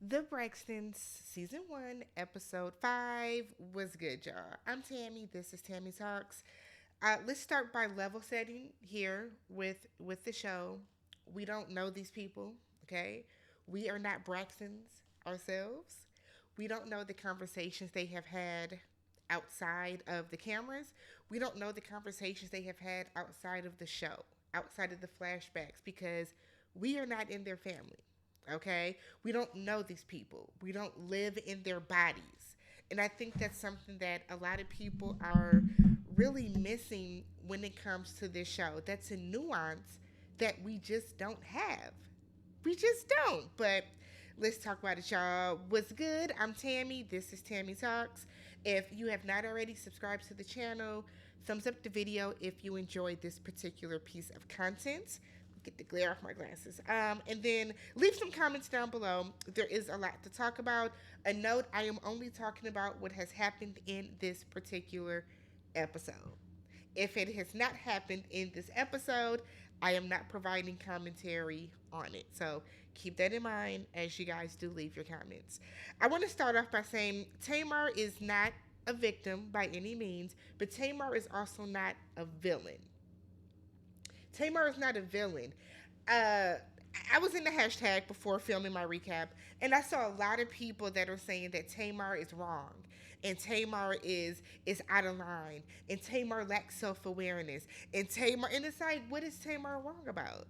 The Braxtons Season 1, Episode 5 was good, y'all. I'm Tammy. This is TammyTalks. Let's start by level setting here with the show. We don't know these people, okay? We are not Braxtons ourselves. We don't know the conversations they have had outside of the cameras. We don't know the conversations they have had outside of the show, outside of the flashbacks, because we are not in their family. Okay? We don't know these people. We don't live in their bodies. And I think that's something that a lot of people are really missing when it comes to this show. That's a nuance that we just don't have. We just don't. But let's talk about it, y'all. What's good? I'm Tammy. This is Tammy Talks. If you have not already subscribed to the channel, thumbs up the video if you enjoyed this particular piece of content. Get the glare off my glasses. And then leave some comments down below. There is a lot to talk about. A note, I am only talking about what has happened in this particular episode. If it has not happened in this episode, I am not providing commentary on it. So keep that in mind as you guys do leave your comments. I want to start off by saying Tamar is not a victim by any means, but Tamar is also not a villain. Tamar is not a villain. Uh, I was in the hashtag before filming my recap, and I saw a lot of people that are saying that Tamar is wrong, and Tamar is out of line, and Tamar lacks self awareness, and Tamar. And it's like, what is Tamar wrong about?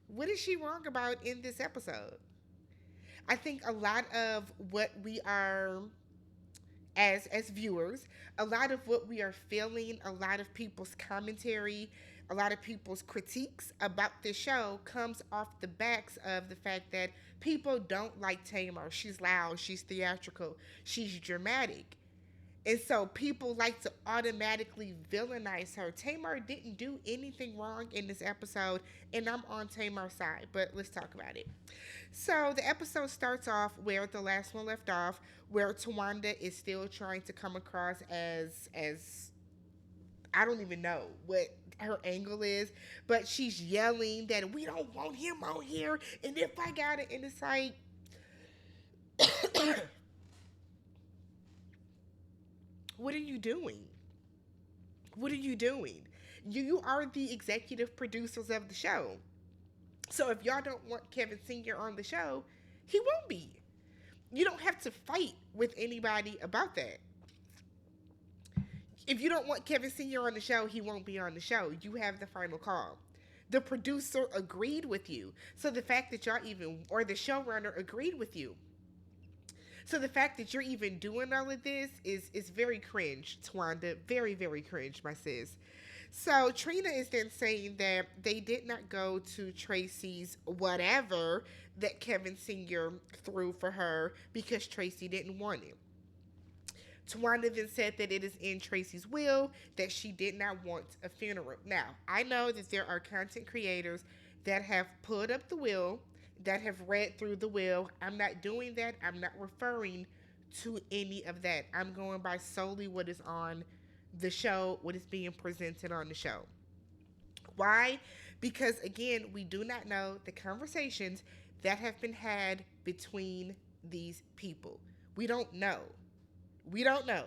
What is she wrong about in this episode? I think a lot of what we are as viewers, a lot of what we are feeling, a lot of people's commentary, a lot of people's critiques about this show comes off the backs of the fact that people don't like Tamar. She's loud, she's theatrical, she's dramatic. And so people like to automatically villainize her. Tamar didn't do anything wrong in this episode, and I'm on Tamar's side, but let's talk about it. So the episode starts off where the last one left off, where Towanda is still trying to come across as I don't even know what her angle is, but she's yelling that we don't want him on here, and if I got it, and it's like what are you doing? What are you doing? You are the executive producers of the show. So if y'all don't want Kevin Sr. on the show, he won't be. You don't have to fight with anybody about that. If you don't want Kevin Sr. on the show, he won't be on the show. You have the final call. The producer agreed with you. So the fact that y'all even, or the showrunner agreed with you. So the fact that you're even doing all of this is very cringe, Twanda. Very, very cringe, my sis. So Trina is then saying that they did not go to Tracy's whatever that Kevin Sr. threw for her because Tracy didn't want it. Towanda then said that it is in Tracy's will that she did not want a funeral. Now, I know that there are content creators that have put up the will, that have read through the will. I'm not doing that. I'm not referring to any of that. I'm going by solely what is on the show, what is being presented on the show. Why? Because, again, we do not know the conversations that have been had between these people. We don't know. We don't know.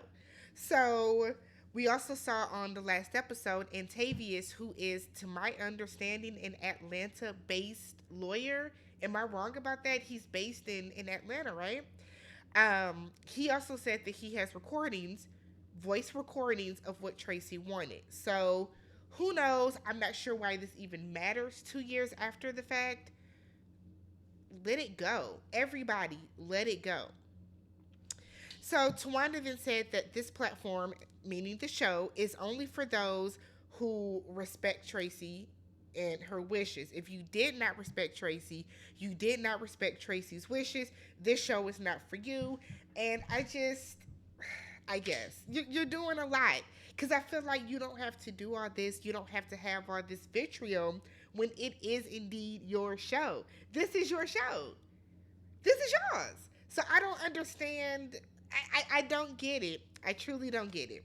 So we also saw on the last episode Antavius, who is, to my understanding, an Atlanta-based lawyer. Am I wrong about that? He's based in Atlanta, right? He also said that he has recordings, voice recordings of what Tracy wanted. So who knows? I'm not sure why this even matters 2 years after the fact. Let it go. Everybody, let it go. So Towanda then said that this platform, meaning the show, is only for those who respect Tracy and her wishes. If you did not respect Tracy, you did not respect Tracy's wishes, this show is not for you. And I guess, you're doing a lot. Because I feel like you don't have to do all this. You don't have to have all this vitriol when it is indeed your show. This is your show. This is yours. So I don't understand. I don't get it. I truly don't get it.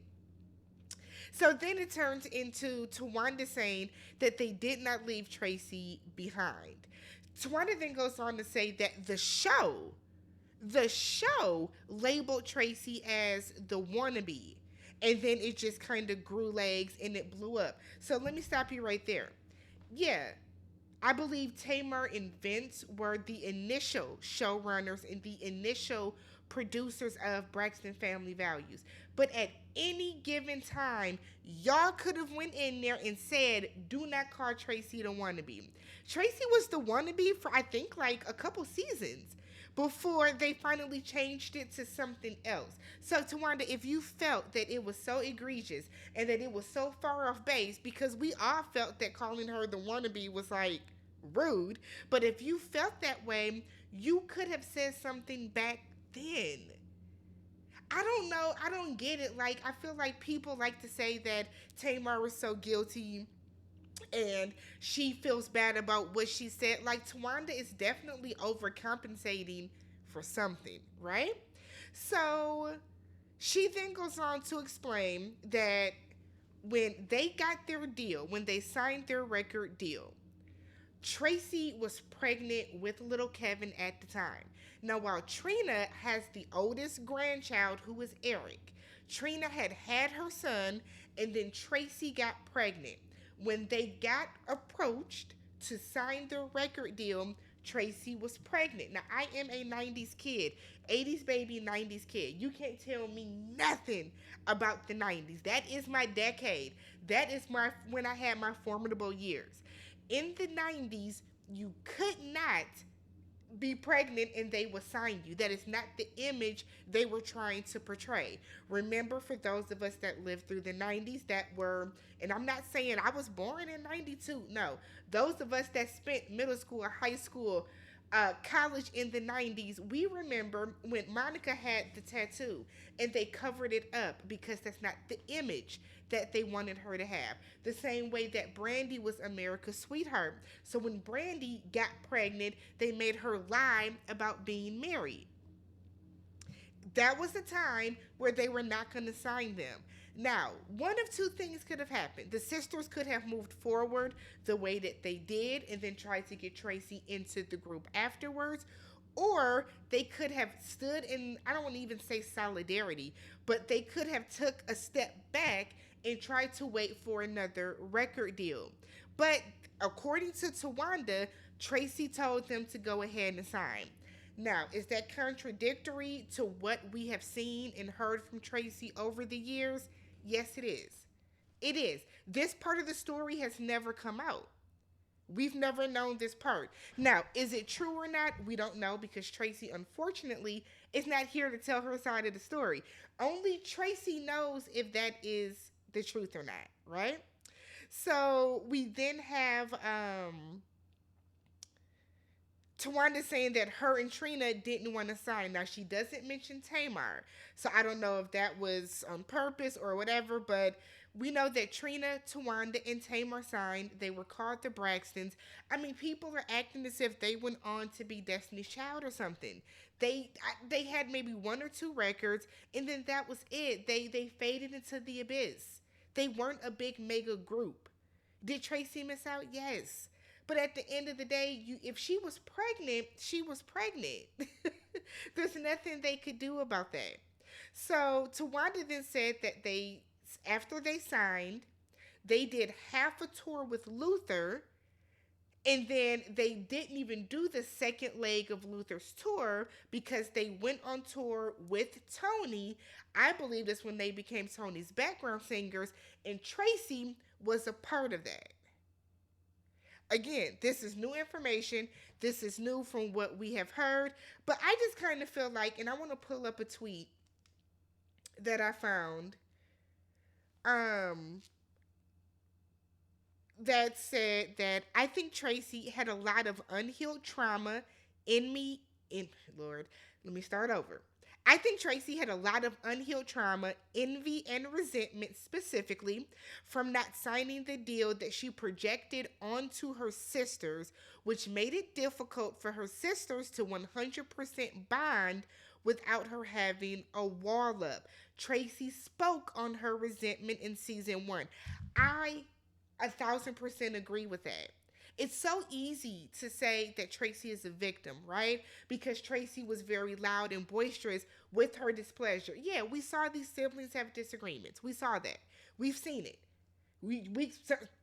So then it turns into Towanda saying that they did not leave Tracy behind. Twanda then goes on to say that the show The show labeled Tracy as the wannabe, and then it just kind of grew legs and it blew up. So let me stop you right there. Yeah, I believe Tamar and Vince were the initial showrunners and the initial producers of Braxton Family Values. But at any given time, y'all could have went in there and said, "Do not call Tracy the wannabe." Tracy was the wannabe for I think like a couple seasons before they finally changed it to something else. So, Towanda, if you felt that it was so egregious and that it was so far off base, because we all felt that calling her the wannabe was like rude, but if you felt that way, you could have said something back then. I don't know. I don't get it. Like, I feel like people like to say that Tamar was so guilty and she feels bad about what she said. Like, Towanda is definitely overcompensating for something, right? So she then goes on to explain that when they got their deal, when they signed their record deal, Tracy was pregnant with little Kevin at the time. Now, while Trina has the oldest grandchild, who is Eric, Trina had her son, and then Tracy got pregnant. When they got approached to sign the record deal, Tracy was pregnant. Now, I am a 90s kid, 80s baby, 90s kid. You can't tell me nothing about the 90s. That is my decade. That is my when I had my formidable years. In the 90s, you could not be pregnant and they would sign you. That is not the image they were trying to portray. Remember, for those of us that lived through the 90s that were, and I'm not saying I was born in 92, no. Those of us that spent middle school or high school, college in the 90s, we remember when Monica had the tattoo and they covered it up because that's not the image that they wanted her to have. The same way that Brandy was America's sweetheart. So when Brandy got pregnant, they made her lie about being married. That was the time where they were not going to sign them. Now, one of two things could have happened. The sisters could have moved forward the way that they did and then tried to get Tracy into the group afterwards. Or they could have stood in, I don't want to even say solidarity, but they could have took a step back and tried to wait for another record deal. But according to Towanda, Tracy told them to go ahead and sign. Now, is that contradictory to what we have seen and heard from Tracy over the years? Yes, it is. It is. This part of the story has never come out. We've never known this part. Now, is it true or not? We don't know because Tracy, unfortunately, is not here to tell her side of the story. Only Tracy knows if that is the truth or not, right? So we then have Towanda saying that her and Trina didn't want to sign. Now, she doesn't mention Tamar. So I don't know if that was on purpose or whatever, but we know that Trina, Towanda, and Tamar signed. They were called the Braxtons. I mean, people are acting as if they went on to be Destiny's Child or something. They had maybe one or two records, and then that was it. They faded into the abyss. They weren't a big mega group. Did Tracy miss out? Yes. But at the end of the day, if she was pregnant, she was pregnant. There's nothing they could do about that. So Tawanda then said that after they signed, they did half a tour with Luther, and then they didn't even do the second leg of Luther's tour because they went on tour with Tony. I believe that's when they became Tony's background singers, and Tracy was a part of that. Again, this is new information. This is new from what we have heard. But I just kind of feel like, and I want to pull up a tweet that I found that said that I think Tracy had a lot of unhealed trauma in me. Lord, let me start over. I think Tracy had a lot of unhealed trauma, envy, and resentment specifically from not signing the deal that she projected onto her sisters, which made it difficult for her sisters to 100% bond without her having a wall up. Tracy spoke on her resentment in season 1. I 1,000% agree with that. It's so easy to say that Tracy is a victim, right? Because Tracy was very loud and boisterous with her displeasure. Yeah, we saw these siblings have disagreements. We saw that. We've seen it. We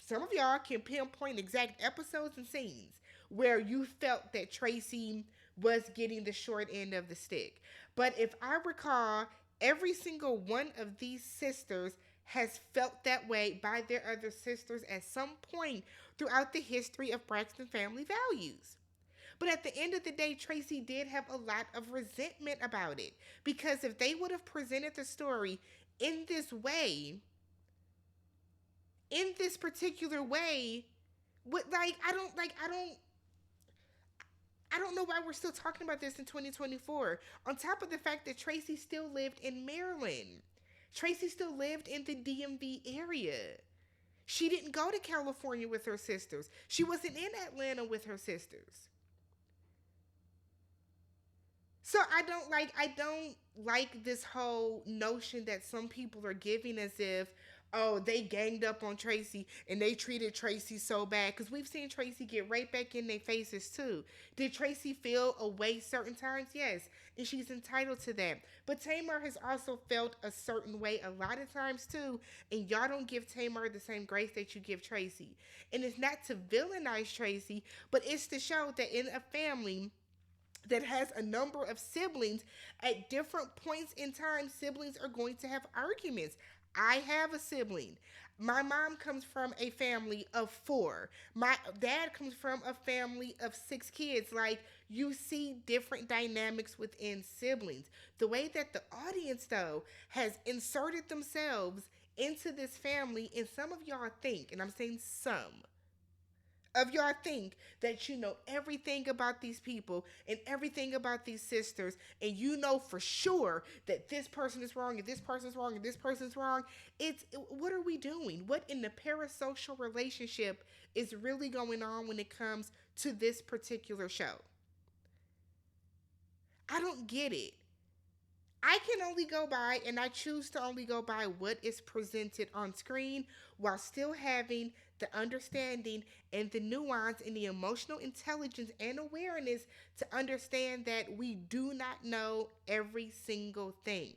some of y'all can pinpoint exact episodes and scenes where you felt that Tracy was getting the short end of the stick. But if I recall, every single one of these sisters has felt that way by their other sisters at some point throughout the history of Braxton family values. But at the end of the day, Tracy did have a lot of resentment about it. Because if they would have presented the story in this way, in this particular way, what like I don't know why we're still talking about this in 2024. On top of the fact that Tracy still lived in Maryland. Tracy still lived in the DMV area. She didn't go to California with her sisters. She wasn't in Atlanta with her sisters. So I don't like this whole notion that some people are giving as if, oh, they ganged up on Tracy and they treated Tracy so bad, because we've seen Tracy get right back in their faces too. Did Tracy feel a way certain times? Yes, and she's entitled to that. But Tamar has also felt a certain way a lot of times too, and y'all don't give Tamar the same grace that you give Tracy. And it's not to villainize Tracy, but it's to show that in a family that has a number of siblings, at different points in time, siblings are going to have arguments. I have a sibling. My mom comes from a family of four. My dad comes from a family of six kids. Like, you see different dynamics within siblings. The way that the audience, though, has inserted themselves into this family, and some of y'all think, and I'm saying some, of y'all think that you know everything about these people and everything about these sisters, and you know for sure that this person is wrong and this person's wrong and this person's wrong. It's, what are we doing? What in the parasocial relationship is really going on when it comes to this particular show? I don't get it. I can only go by, and I choose to only go by what is presented on screen, while still having the understanding and the nuance and the emotional intelligence and awareness to understand that we do not know every single thing.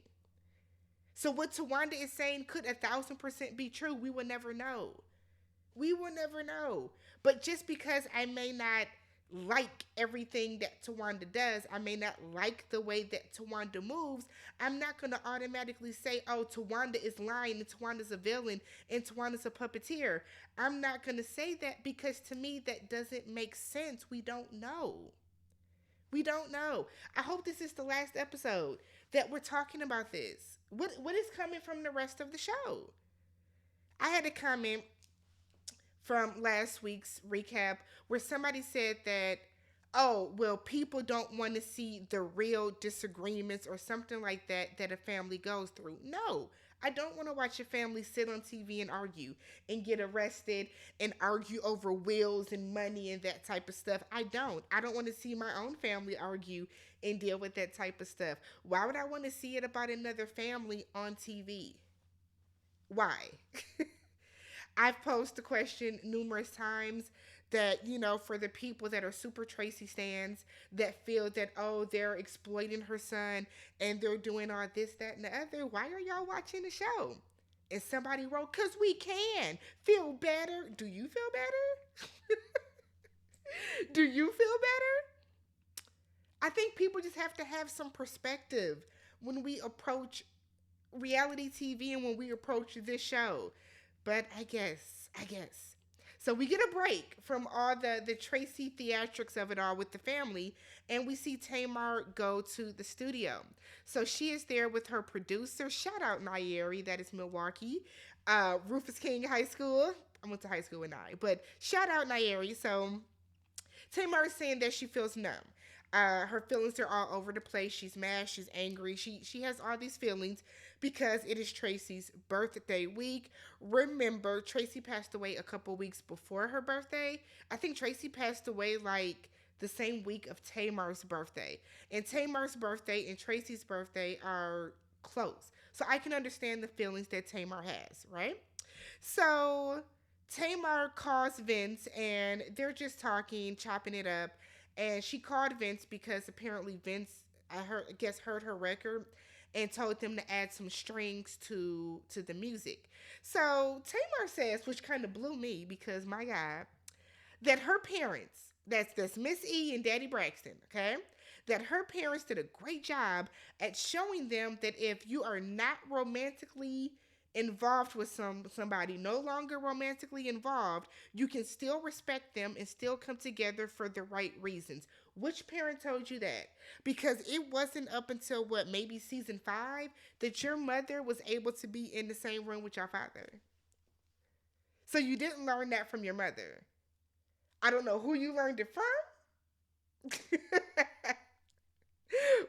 So, what Towanda is saying could 1,000% be true. We will never know. We will never know. But just because I may not like everything that Towanda does, I may not like the way that Towanda moves, I'm not going to automatically say, oh, Towanda is lying and Tawanda's a villain and Tawanda's a puppeteer. I'm not going to say that, because to me that doesn't make sense. We don't know. We don't know. I hope this is the last episode that we're talking about this. What is coming from the rest of the show? I had a comment from last week's recap where somebody said that, oh, well, people don't want to see the real disagreements or something like that that a family goes through. No, I don't want to watch a family sit on TV and argue and get arrested and argue over wills and money and that type of stuff. I don't. I don't want to see my own family argue and deal with that type of stuff. Why would I want to see it about another family on TV? Why? I've posed the question numerous times that, you know, for the people that are super Tracy stans that feel that, oh, they're exploiting her son and they're doing all this, that, and the other, why are y'all watching the show? And somebody wrote, because we can feel better. Do you feel better? Do you feel better? I think people just have to have some perspective when we approach reality TV and when we approach this show. But I guess. So we get a break from all the Tracy theatrics of it all with the family, and we see Tamar go to the studio. So she is there with her producer. Shout out Nyeri, that is Milwaukee. Rufus King High School. I went to high school with Nye, but shout out Nyeri. So Tamar is saying that she feels numb. Her feelings are all over the place. She's mad. She's angry. She has all these feelings because it is Tracy's birthday week. Remember, Tracy passed away a couple weeks before her birthday. I think Tracy passed away like the same week of Tamar's birthday. And Tamar's birthday and Tracy's birthday are close. So I can understand the feelings that Tamar has, right? So Tamar calls Vince and they're just talking, chopping it up. And she called Vince because apparently Vince, I guess, heard her record and told them to add some strings to the music. So Tamar says, which kind of blew me because my God, that her parents, that's Miss E and Daddy Braxton, okay, that her parents did a great job at showing them that if you are not romantically involved with somebody, no longer romantically involved, you can still respect them and still come together for the right reasons. Which parent told you that? Because it wasn't up until what, maybe season 5 that your mother was able to be in the same room with your father. So you didn't learn that from your mother. I don't know who you learned it from,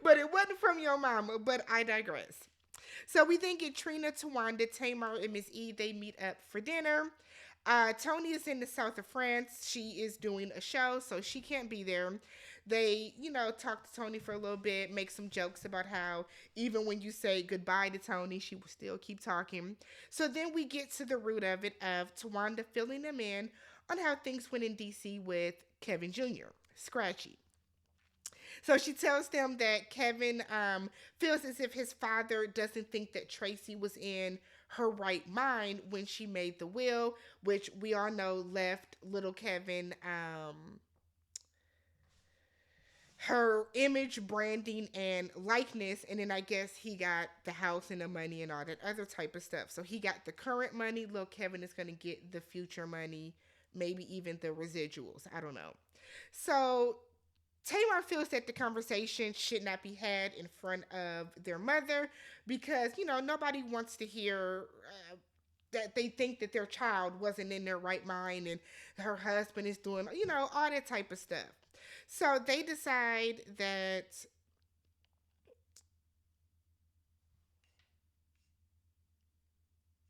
but it wasn't from your mama. But I digress. So we then get Trina, Towanda, Tamar, and Miss E. They meet up for dinner. Tony is in the south of France. She is doing a show, so she can't be there. They, talk to Tony for a little bit, make some jokes about how even when you say goodbye to Tony, she will still keep talking. So then we get to the root of it of Towanda filling them in on how things went in DC with Kevin Jr. Scratchy. So she tells them that Kevin feels as if his father doesn't think that Tracy was in her right mind when she made the will, which we all know left little Kevin her image, branding, and likeness. And then I guess he got the house and the money and all that other type of stuff. So he got the current money. Little Kevin is going to get the future money, maybe even the residuals. I don't know. So Tamar feels that the conversation should not be had in front of their mother because, nobody wants to hear that they think that their child wasn't in their right mind and her husband is doing, all that type of stuff. So they decide that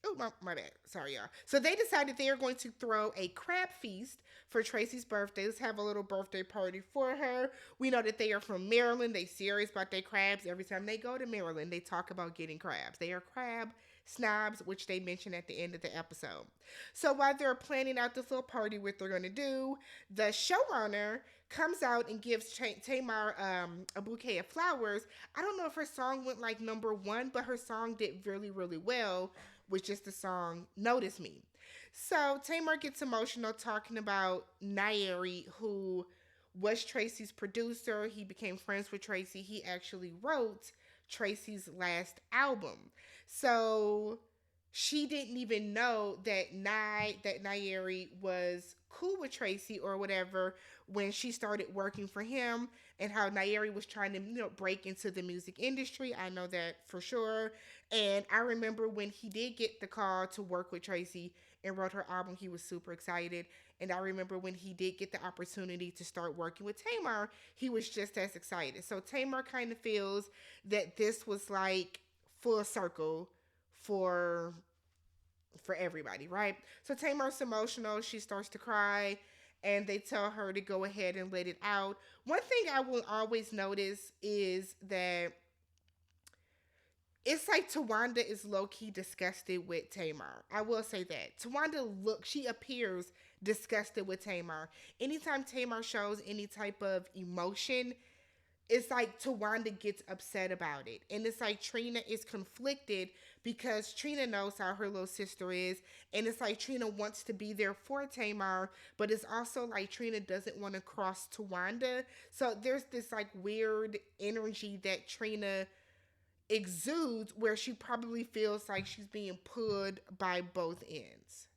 oh, my bad. Sorry, y'all. So they decided they are going to throw a crab feast for Tracy's birthday. Let's have a little birthday party for her. We know that they are from Maryland. They serious about their crabs. Every time they go to Maryland, they talk about getting crabs. They are crab snobs, which they mention at the end of the episode. So while they're planning out this little party, what they're going to do, the showrunner comes out and gives Tamar a bouquet of flowers. I don't know if her song went like number 1, but her song did really, really well, which is the song Notice Me. So Tamar gets emotional talking about Nairi, who was Tracy's producer. He became friends with Tracy. He actually wrote Tracy's last album. So she didn't even know that Nairi was cool with Tracy or whatever when she started working for him, and how Nairi was trying to break into the music industry. I know that for sure. And I remember when he did get the call to work with Tracy and wrote her album, he was super excited. And I remember when he did get the opportunity to start working with Tamar, he was just as excited. So Tamar kind of feels that this was like full circle for everybody, right? So Tamar's emotional. She starts to cry, and they tell her to go ahead and let it out. One thing I will always notice is that it's like Towanda is low key disgusted with Tamar. I will say that. She appears disgusted with Tamar. Anytime Tamar shows any type of emotion, it's like Towanda gets upset about it. And it's like Trina is conflicted because Trina knows how her little sister is. And it's like Trina wants to be there for Tamar, but it's also like Trina doesn't want to cross Towanda. So there's this like weird energy that Trina exudes where she probably feels like she's being pulled by both ends,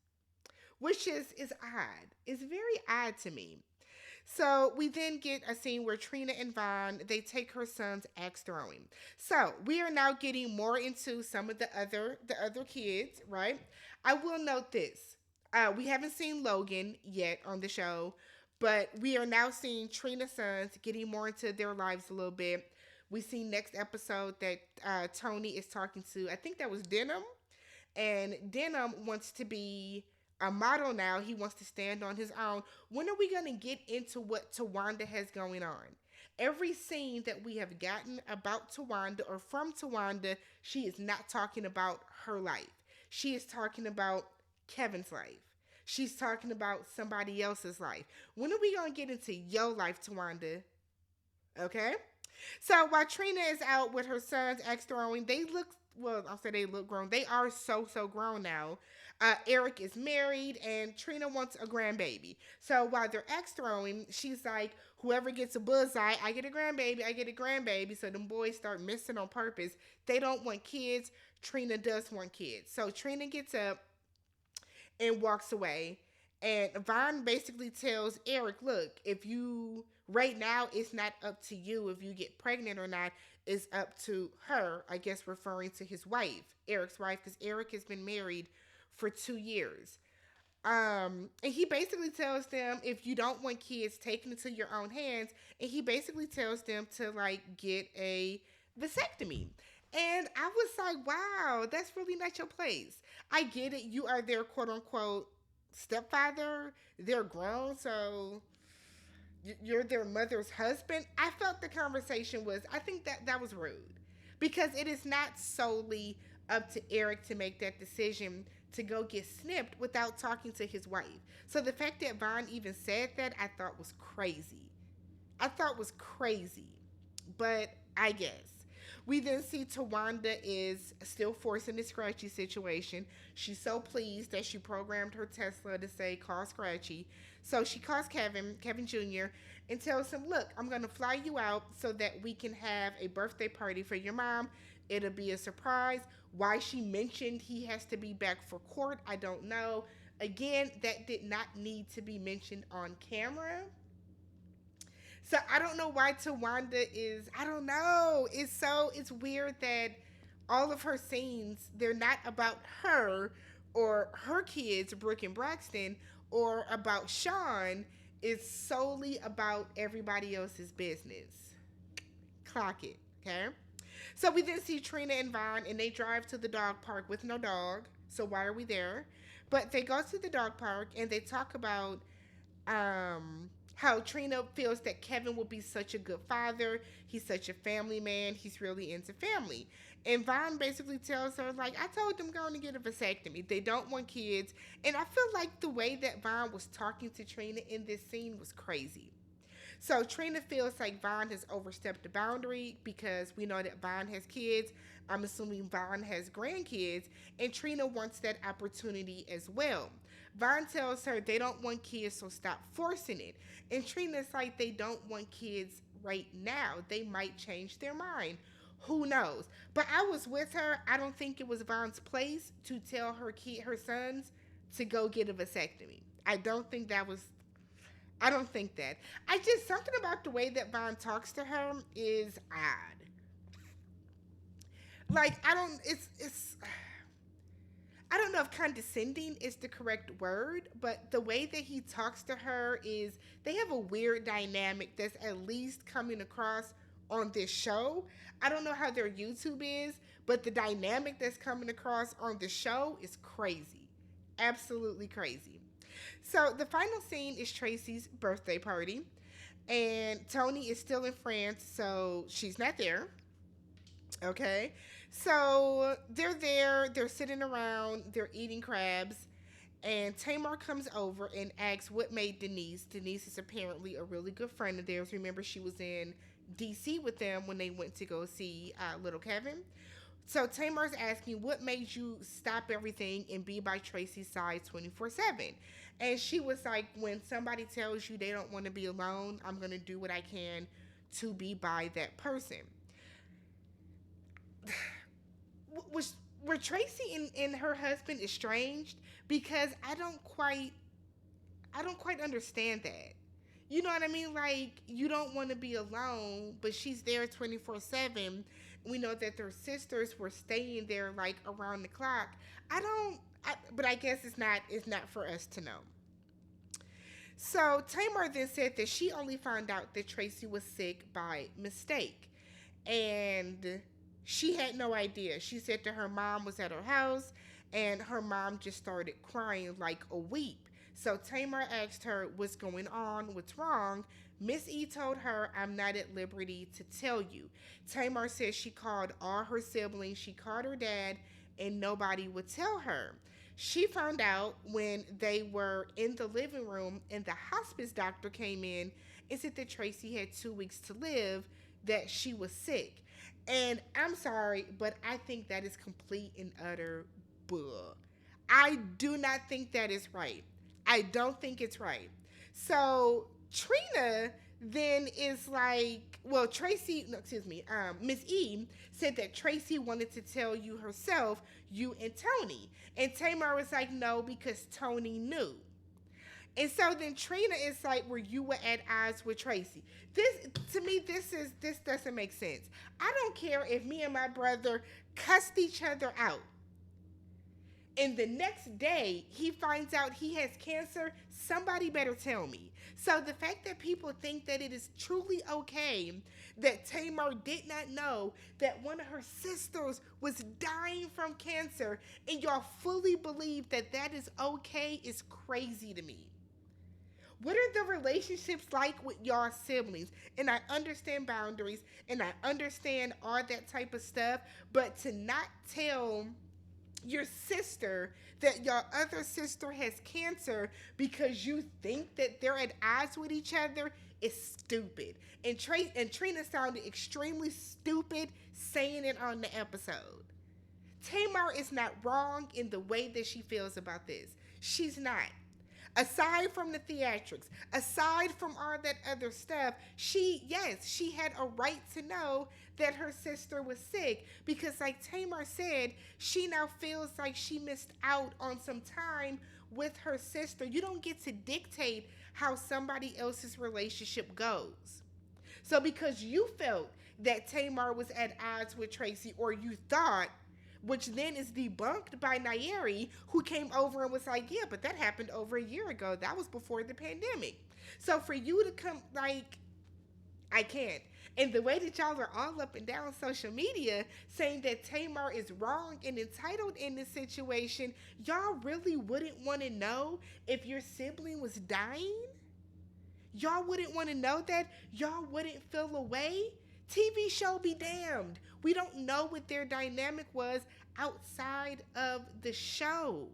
which is odd. It's very odd to me. So we then get a scene where Trina and Vaughn, they take her son's axe throwing. So we are now getting more into some of the other kids, right? I will note this. We haven't seen Logan yet on the show, but we are now seeing Trina's sons getting more into their lives a little bit. We see next episode that Tony is talking to, I think that was Denim, and Denim wants to be a model now. He wants to stand on his own. When are we going to get into what Towanda has going on? Every scene that we have gotten about Towanda or from Towanda, she is not talking about her life. She is talking about Kevin's life. She's talking about somebody else's life. When are we gonna get into your life, Towanda? Okay. So while Trina is out with her sons, ex throwing, they look, well, I'll say they look grown. They are so grown now. Eric is married and Trina wants a grandbaby. So while they're ex throwing, she's like, whoever gets a bullseye, I get a grandbaby, I get a grandbaby. So them boys start missing on purpose. They don't want kids. Trina does want kids. So Trina gets up and walks away. And Vaughn basically tells Eric, look, if you, right now, it's not up to you if you get pregnant or not. It's up to her, I guess, referring to his wife, Eric's wife, because Eric has been married for 2 years. And he basically tells them if you don't want kids, taken into your own hands. And he basically tells them to like get a vasectomy. And I was like, wow, that's really not your place. I get it. You are their quote unquote stepfather. They're grown, so you're their mother's husband. I felt the conversation was, I think that was rude because it is not solely up to Eric to make that decision to go get snipped without talking to his wife. So the fact that Vaughn even said that, I thought was crazy. I thought was crazy, but I guess. We then see Towanda is still forcing the Scratchy situation. She's so pleased that she programmed her Tesla to say, call Scratchy. So she calls Kevin Jr., and tells him, look, I'm going to fly you out so that we can have a birthday party for your mom. It'll be a surprise. Why she mentioned he has to be back for court, I don't know. Again, that did not need to be mentioned on camera. So I don't know why Towanda is, I don't know. It's weird that all of her scenes, they're not about her or her kids, Brooke and Braxton, or about Sean. It's solely about everybody else's business. Clock it, okay? So we then see Trina and Vaughn, and they drive to the dog park with no dog. So why are we there? But they go to the dog park and they talk about how Trina feels that Kevin will be such a good father. He's such a family man. He's really into family. And Vaughn basically tells her, like, I told them going to get a vasectomy. They don't want kids. And I feel like the way that Vaughn was talking to Trina in this scene was crazy. So Trina feels like Vaughn has overstepped the boundary because we know that Vaughn has kids. I'm assuming Vaughn has grandkids, and Trina wants that opportunity as well. Vaughn tells her they don't want kids, so stop forcing it. And Trina's like, they don't want kids right now. They might change their mind. Who knows? But I was with her. I don't think it was Vaughn's place to tell her sons to go get a vasectomy. I don't think that. I just, something about the way that Vaughn talks to her is odd. Like, I don't know if condescending is the correct word, but the way that he talks to her is, they have a weird dynamic that's at least coming across on this show. I don't know how their YouTube is, but the dynamic that's coming across on the show is crazy. Absolutely crazy. So the final scene is Tracy's birthday party, and Tony is still in France, so she's not there. Okay. So they're there, they're sitting around, they're eating crabs, and Tamar comes over and asks what made Denise. Denise is apparently a really good friend of theirs. Remember, she was in DC with them when they went to go see little Kevin. So Tamar's asking, what made you stop everything and be by Tracy's side 24/7? And she was like, when somebody tells you they don't want to be alone, I'm going to do what I can to be by that person. Was were Tracy and her husband estranged? Because I don't quite understand that. You know what I mean? Like, you don't want to be alone, but she's there 24/7. We know that their sisters were staying there like around the clock. But I guess it's not for us to know. So Tamar then said that she only found out that Tracy was sick by mistake. And she had no idea. She said that her mom was at her house and her mom just started crying like a weep. So Tamar asked her what's going on, what's wrong. Miss E told her, I'm not at liberty to tell you. Tamar said she called all her siblings, she called her dad, and nobody would tell her. She found out when they were in the living room and the hospice doctor came in and said that Tracy had 2 weeks to live, that she was sick. And I'm sorry, but I think that is complete and utter bull. I do not think that is right. I don't think it's right. So Trina then is like, well, Tracy, no, excuse me, Miss E said that Tracy wanted to tell you herself, you and Tony. And Tamar was like, no, because Tony knew. And so then Trina is like, where you were at odds with Tracy. This, to me, this doesn't make sense. I don't care if me and my brother cussed each other out, and the next day he finds out he has cancer. Somebody better tell me. So the fact that people think that it is truly okay that Tamar did not know that one of her sisters was dying from cancer, and y'all fully believe that that is okay, is crazy to me. What are the relationships like with y'all siblings? And I understand boundaries and I understand all that type of stuff, but to not tell your sister that your other sister has cancer because you think that they're at odds with each other is stupid. And Trina sounded extremely stupid saying it on the episode. Tamar is not wrong in the way that she feels about this. She's not. Aside from the theatrics, aside from all that other stuff, yes, she had a right to know that her sister was sick because, like Tamar said, she now feels like she missed out on some time with her sister. You don't get to dictate how somebody else's relationship goes. So, because you felt that Tamar was at odds with Tracy, or you thought, which then is debunked by Nairi, who came over and was like, yeah, but that happened over a year ago. That was before the pandemic. So for you to come, like, I can't. And the way that y'all are all up and down social media saying that Tamar is wrong and entitled in this situation, y'all really wouldn't want to know if your sibling was dying? Y'all wouldn't want to know that? Y'all wouldn't feel away? TV show be damned. We don't know what their dynamic was outside of the show.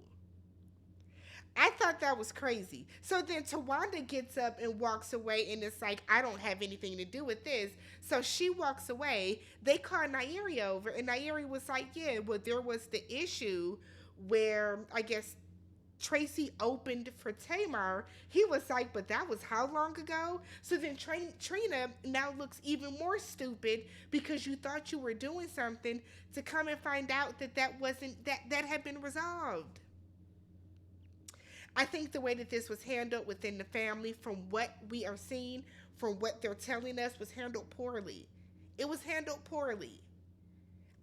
I thought that was crazy. So then Towanda gets up and walks away, and it's like, I don't have anything to do with this. So she walks away. They call Nairi over, and Nairi was like, yeah, well, there was the issue where I guess Tracy opened for Tamar. He was like, but that was how long ago? So then Trina now looks even more stupid because you thought you were doing something to come and find out that that wasn't, that had been resolved. I think the way that this was handled within the family, from what we are seeing, from what they're telling us, was handled poorly. It was handled poorly.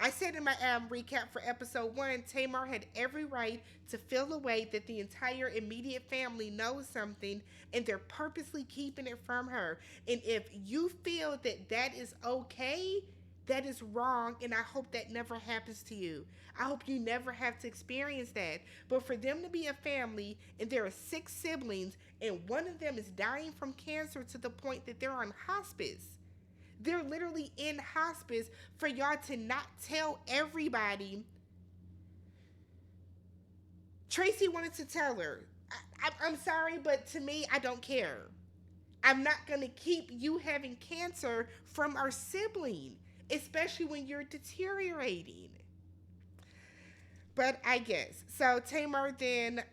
I said in my recap for episode 1, Tamar had every right to feel a way that the entire immediate family knows something and they're purposely keeping it from her. And if you feel that that is okay, that is wrong, and I hope that never happens to you. I hope you never have to experience that. But for them to be a family and there are 6 siblings and one of them is dying from cancer to the point that they're on hospice, they're literally in hospice, for y'all to not tell everybody. Tracy wanted to tell her. I'm sorry, but to me, I don't care. I'm not going to keep you having cancer from our sibling, especially when you're deteriorating. But I guess. So Tamar then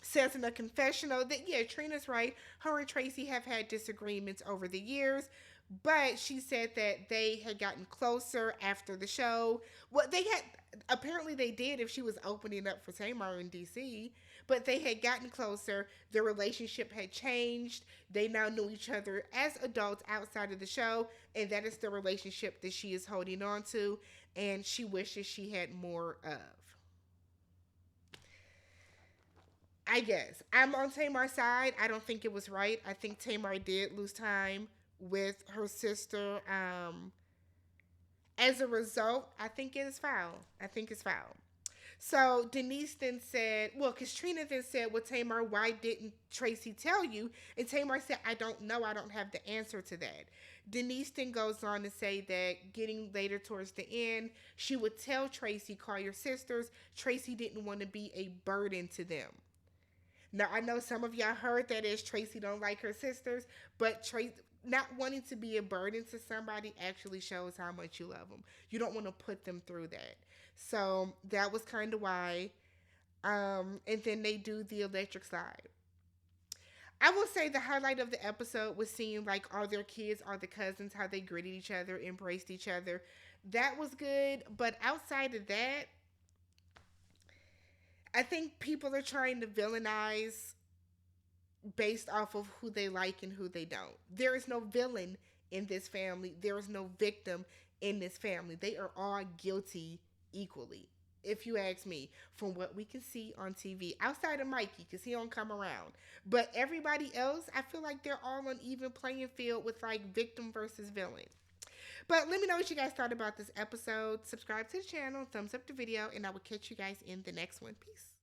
says in a confessional that, yeah, Trina's right. Her and Tracy have had disagreements over the years, but she said that they had gotten closer after the show. Well, they had, apparently they did if she was opening up for Tamar in DC, but they had gotten closer. Their relationship had changed. They now knew each other as adults outside of the show, and that is the relationship that she is holding on to, and she wishes she had more of. I guess. I'm on Tamar's side. I don't think it was right. I think Tamar did lose time with her sister. As a result, I think it is foul. I think it's foul. So Denise then said, well, because Trina then said, well, Tamar, why didn't Tracy tell you? And Tamar said, I don't know. I don't have the answer to that. Denise then goes on to say that getting later towards the end, she would tell Tracy, call your sisters. Tracy didn't want to be a burden to them. Now, I know some of y'all heard that as Tracy don't like her sisters, but Tracy not wanting to be a burden to somebody actually shows how much you love them. You don't want to put them through that. So that was kind of why. And then they do the electric slide. I will say the highlight of the episode was seeing like all their kids, all the cousins, how they greeted each other, embraced each other. That was good. But outside of that, I think people are trying to villainize based off of who they like and who they don't. There is no villain in this family. There is no victim in this family. They are all guilty equally. If you ask me, from what we can see on TV, outside of Mikey, because he don't come around, but everybody else, I feel like they're all on even playing field with like victim versus villain. But let me know what you guys thought about this episode. Subscribe to the channel, thumbs up the video, and I will catch you guys in the next one. Peace.